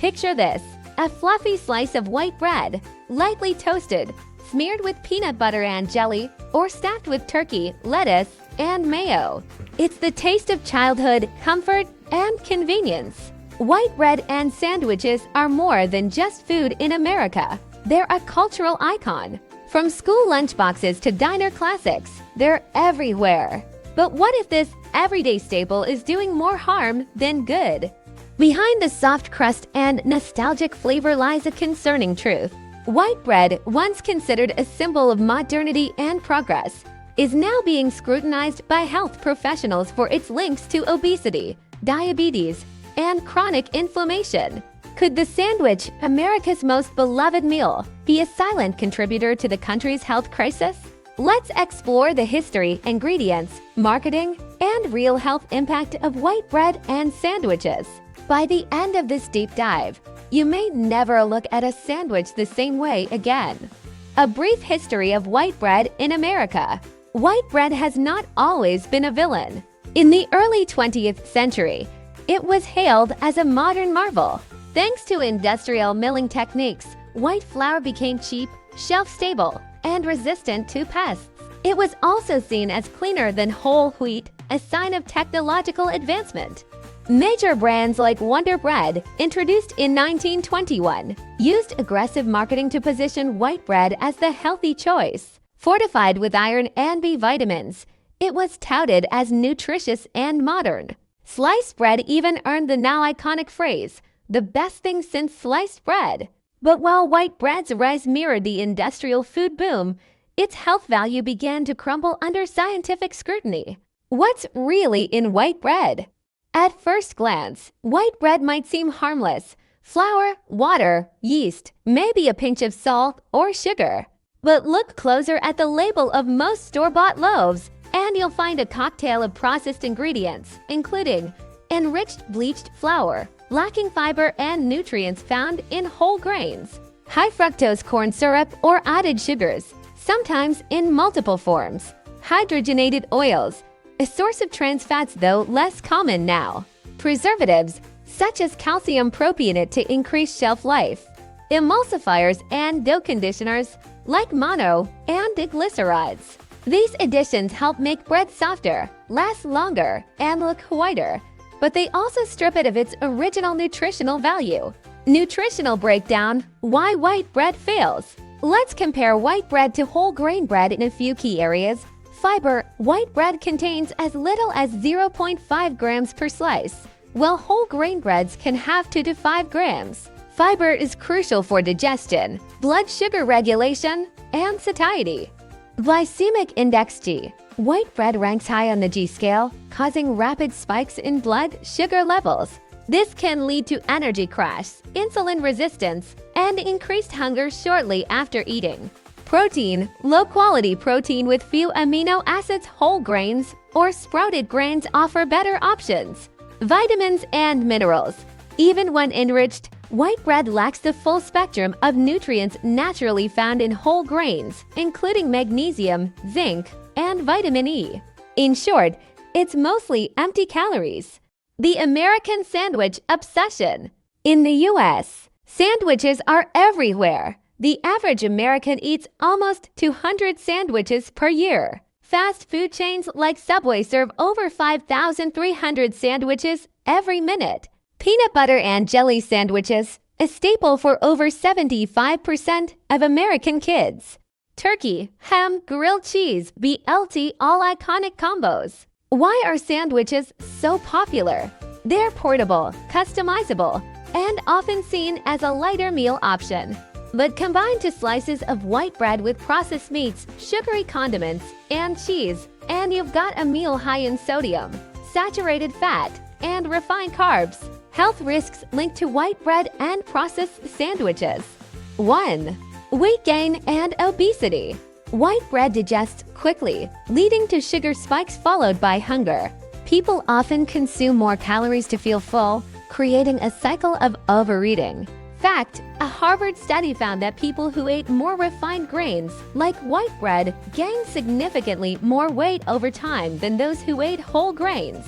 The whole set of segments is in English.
Picture this: a fluffy slice of white bread, lightly toasted, smeared with peanut butter and jelly, or stacked with turkey, lettuce, and mayo. It's the taste of childhood, comfort, and convenience. White bread and sandwiches are more than just food in America. They're a cultural icon. From school lunchboxes to diner classics, they're everywhere. But what if this everyday staple is doing more harm than good? Behind the soft crust and nostalgic flavor lies a concerning truth. White bread, once considered a symbol of modernity and progress, is now being scrutinized by health professionals for its links to obesity, diabetes, and chronic inflammation. Could the sandwich, America's most beloved meal, be a silent contributor to the country's health crisis? Let's explore the history, ingredients, marketing, and real health impact of white bread and sandwiches. By the end of this deep dive, you may never look at a sandwich the same way again. A brief history of white bread in America. White bread has not always been a villain. In the early 20th century, it was hailed as a modern marvel. Thanks to industrial milling techniques, white flour became cheap, shelf-stable, and resistant to pests. It was also seen as cleaner than whole wheat, a sign of technological advancement. Major brands like Wonder Bread, introduced in 1921, used aggressive marketing to position white bread as the healthy choice. Fortified with iron and B vitamins, it was touted as nutritious and modern. Sliced bread even earned the now iconic phrase, "the best thing since sliced bread." But while white bread's rise mirrored the industrial food boom, its health value began to crumble under scientific scrutiny. What's really in white bread? At first glance, white bread might seem harmless: flour, water, yeast, maybe a pinch of salt or sugar. But look closer at the label of most store-bought loaves, and you'll find a cocktail of processed ingredients, including enriched bleached flour, lacking fiber and nutrients found in whole grains, high fructose corn syrup or added sugars, sometimes in multiple forms, hydrogenated oils, a source of trans fats though less common now, preservatives, such as calcium propionate to increase shelf life, emulsifiers and dough conditioners, like mono and diglycerides. These additions help make bread softer, last longer, and look whiter, but they also strip it of its original nutritional value. Nutritional breakdown: why white bread fails. Let's compare white bread to whole grain bread in a few key areas. Fiber: white bread contains as little as 0.5 grams per slice, while whole grain breads can have 2 to 5 grams. Fiber is crucial for digestion, blood sugar regulation, and satiety. Glycemic index G. White bread ranks high on the G scale, causing rapid spikes in blood sugar levels. This can lead to energy crash, insulin resistance, and increased hunger shortly after eating. Protein: low-quality protein with few amino acids. Whole grains or sprouted grains offer better options. Vitamins and minerals. Even when enriched, white bread lacks the full spectrum of nutrients naturally found in whole grains, including magnesium, zinc, and vitamin E. In short, it's mostly empty calories. The American sandwich obsession. In the U.S., sandwiches are everywhere. The average American eats almost 200 sandwiches per year. Fast food chains like Subway serve over 5,300 sandwiches every minute. Peanut butter and jelly sandwiches, a staple for over 75% of American kids. Turkey, ham, grilled cheese, BLT, all iconic combos. Why are sandwiches so popular? They're portable, customizable, and often seen as a lighter meal option. But combine two slices of white bread with processed meats, sugary condiments, and cheese, and you've got a meal high in sodium, saturated fat, and refined carbs. Health risks linked to white bread and processed sandwiches. 1. Weight gain and obesity. White bread digests quickly, leading to sugar spikes followed by hunger. People often consume more calories to feel full, creating a cycle of overeating. Fact: a Harvard study found that people who ate more refined grains, like white bread, gained significantly more weight over time than those who ate whole grains.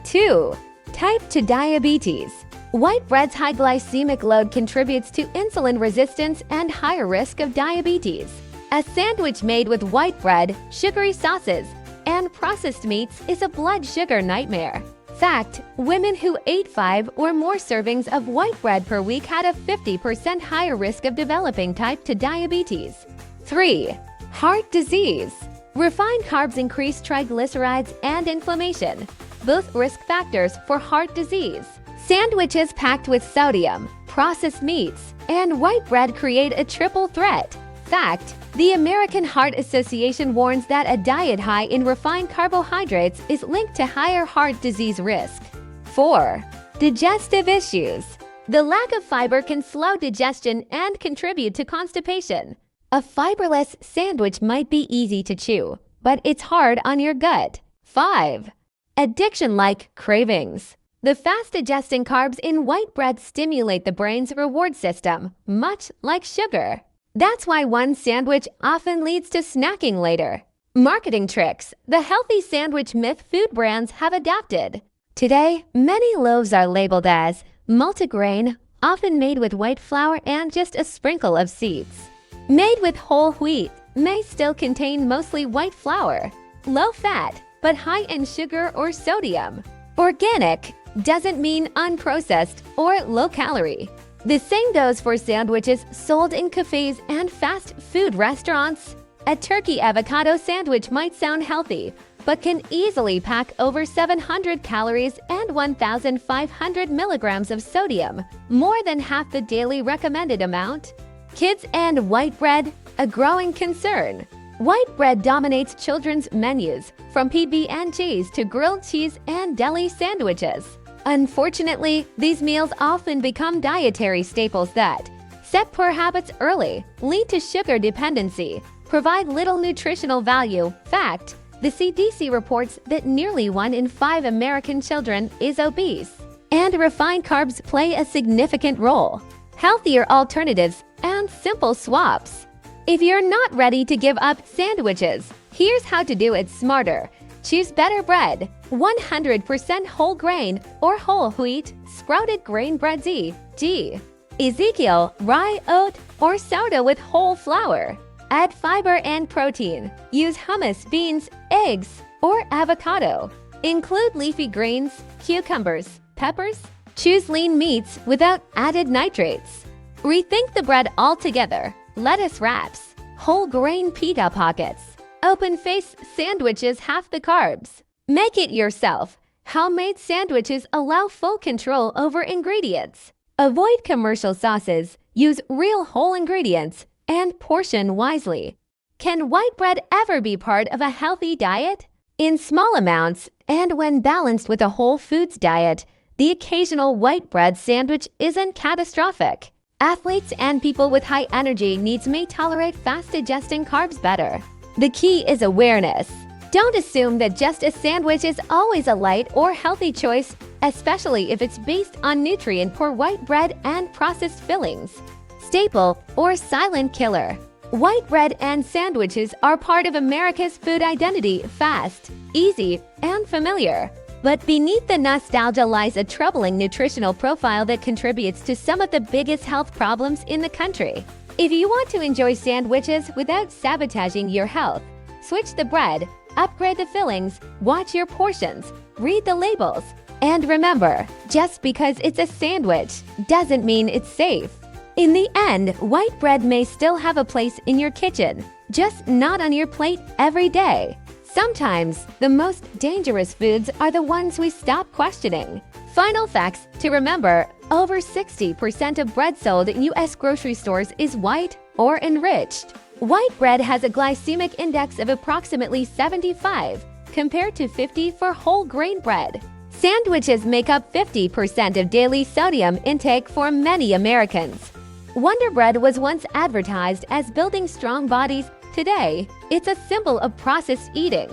2. Type 2 diabetes. White bread's high glycemic load contributes to insulin resistance and higher risk of diabetes. A sandwich made with white bread, sugary sauces, and processed meats is a blood sugar nightmare. Fact: women who ate 5 or more servings of white bread per week had a 50% higher risk of developing type 2 diabetes. 3. Heart disease. Refined carbs increase triglycerides and inflammation, both risk factors for heart disease. Sandwiches packed with sodium, processed meats, and white bread create a triple threat. Fact: the American Heart Association warns that a diet high in refined carbohydrates is linked to higher heart disease risk. 4. Digestive issues. The lack of fiber can slow digestion and contribute to constipation. A fiberless sandwich might be easy to chew, but it's hard on your gut. 5. Addiction-like cravings. The fast-digesting carbs in white bread stimulate the brain's reward system, much like sugar. That's why one sandwich often leads to snacking later. Marketing tricks. The healthy sandwich myth food brands have adapted. Today, many loaves are labeled as multigrain, often made with white flour and just a sprinkle of seeds. Made with whole wheat may still contain mostly white flour. Low fat, but high in sugar or sodium. Organic doesn't mean unprocessed or low calorie. The same goes for sandwiches sold in cafes and fast food restaurants. A turkey avocado sandwich might sound healthy, but can easily pack over 700 calories and 1,500 milligrams of sodium, more than half the daily recommended amount. Kids and white bread, a growing concern. White bread dominates children's menus, from PB&Gs to grilled cheese and deli sandwiches. Unfortunately, these meals often become dietary staples that, set poor habits early, lead to sugar dependency, provide little nutritional value. Fact: the CDC reports that nearly 1 in 5 American children is obese, and refined carbs play a significant role. Healthier alternatives and simple swaps. If you're not ready to give up sandwiches, here's how to do it smarter. Choose better bread, 100% whole grain or whole wheat, sprouted grain bread G. Ezekiel, rye, oat, or soda with whole flour. Add fiber and protein. Use hummus, beans, eggs, or avocado. Include leafy greens, cucumbers, peppers. Choose lean meats without added nitrates. Rethink the bread altogether. Lettuce wraps, whole grain pita pockets. Open-face sandwiches half the carbs. Make it yourself. Homemade sandwiches allow full control over ingredients. Avoid commercial sauces. Use real whole ingredients and portion wisely. Can white bread ever be part of a healthy diet? In small amounts and when balanced with a whole foods diet, the occasional white bread sandwich isn't catastrophic. Athletes and people with high energy needs may tolerate fast-digesting carbs better. The key is awareness. Don't assume that just a sandwich is always a light or healthy choice, especially if it's based on nutrient-poor white bread and processed fillings. Staple or silent killer. White bread and sandwiches are part of America's food identity, fast, easy, and familiar. But beneath the nostalgia lies a troubling nutritional profile that contributes to some of the biggest health problems in the country. If you want to enjoy sandwiches without sabotaging your health, switch the bread, upgrade the fillings, watch your portions, read the labels. And remember, just because it's a sandwich doesn't mean it's safe. In the end, white bread may still have a place in your kitchen, just not on your plate every day. Sometimes, the most dangerous foods are the ones we stop questioning. Final facts to remember: over 60% of bread sold in U.S. grocery stores is white or enriched. White bread has a glycemic index of approximately 75, compared to 50 for whole grain bread. Sandwiches make up 50% of daily sodium intake for many Americans. Wonder Bread was once advertised as building strong bodies. Today, it's a symbol of processed eating.